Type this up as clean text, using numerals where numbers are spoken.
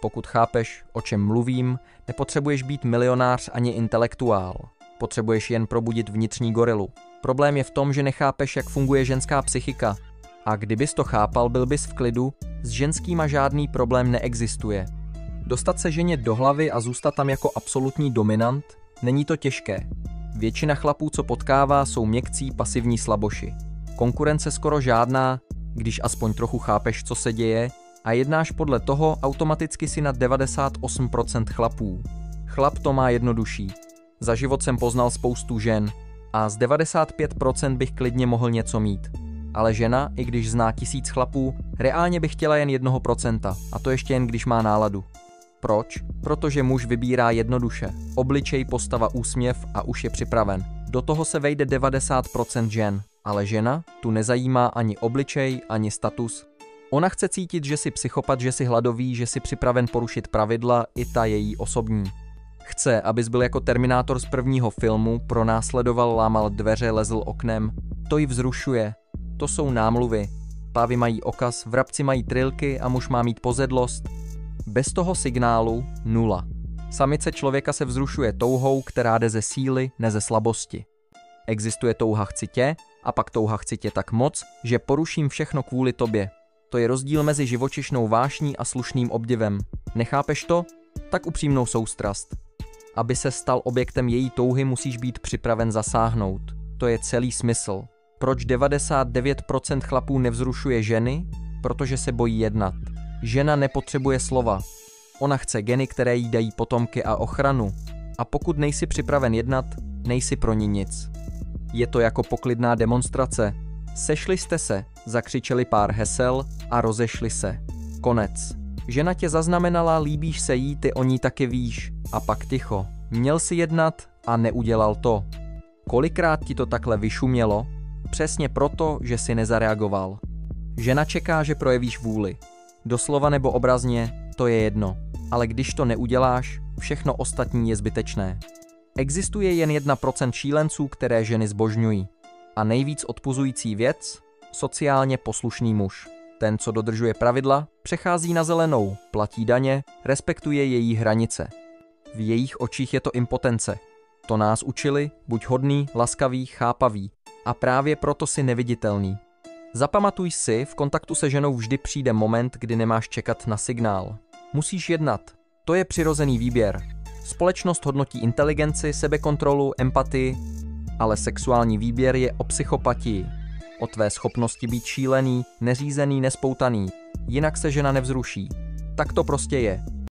Pokud chápeš, o čem mluvím, nepotřebuješ být milionář ani intelektuál. Potřebuješ jen probudit vnitřní gorilu. Problém je v tom, že nechápeš, jak funguje ženská psychika. A kdybys to chápal, byl bys v klidu, s ženskýma žádný problém neexistuje. Dostat se ženě do hlavy a zůstat tam jako absolutní dominant, není to těžké. Většina chlapů, co potkává, jsou měkcí, pasivní slaboši. Konkurence skoro žádná, když aspoň trochu chápeš, co se děje, a jednáš podle toho, automaticky si nad 98% chlapů. Chlap to má jednodušší. Za život jsem poznal spoustu žen a z 95% bych klidně mohl něco mít. Ale žena, i když zná 1000 chlapů, reálně by chtěla jen 1%, a to ještě jen když má náladu. Proč? Protože muž vybírá jednoduše. Obličej, postava, úsměv a už je připraven. Do toho se vejde 90% žen, ale žena tu nezajímá ani obličej, ani status. Ona chce cítit, že jsi psychopat, že jsi hladový, že jsi připraven porušit pravidla, i ta její osobní. Chce, abys byl jako Terminátor z prvního filmu, pronásledoval, lámal dveře, lezl oknem. To ji vzrušuje. To jsou námluvy. Pávy mají okaz, vrabci mají trilky a muž má mít pozedlost. Bez toho signálu nula. Samice člověka se vzrušuje touhou, která jde ze síly, ne ze slabosti. Existuje touha chci tě a pak touha chci tě tak moc, že poruším všechno kvůli tobě. To je rozdíl mezi živočišnou vášní a slušným obdivem. Nechápeš to? Tak upřímnou soustrast. Aby se stal objektem její touhy, musíš být připraven zasáhnout. To je celý smysl. Proč 99% chlapů nevzrušuje ženy? Protože se bojí jednat. Žena nepotřebuje slova. Ona chce geny, které jí dají potomky a ochranu. A pokud nejsi připraven jednat, nejsi pro ní nic. Je to jako poklidná demonstrace. Sešli jste se, zakřičeli pár hesel a rozešli se. Konec. Žena tě zaznamenala, líbíš se jí, ty o ní taky víš. A pak ticho. Měl si jednat a neudělal to. Kolikrát ti to takhle vyšumělo? Přesně proto, že si nezareagoval. Žena čeká, že projevíš vůli. Doslova nebo obrazně, to je jedno. Ale když to neuděláš, všechno ostatní je zbytečné. Existuje jen 1% šílenců, které ženy zbožňují. A nejvíc odpuzující věc? Sociálně poslušný muž. Ten, co dodržuje pravidla, přechází na zelenou, platí daně, respektuje její hranice. V jejich očích je to impotence. To nás učili, buď hodný, laskavý, chápavý. A právě proto si neviditelný. Zapamatuj si, v kontaktu se ženou vždy přijde moment, kdy nemáš čekat na signál. Musíš jednat. To je přirozený výběr. Společnost hodnotí inteligenci, sebekontrolu, empatii, ale sexuální výběr je o psychopatii. O tvé schopnosti být šílený, neřízený, nespoutaný. Jinak se žena nevzruší. Tak to prostě je.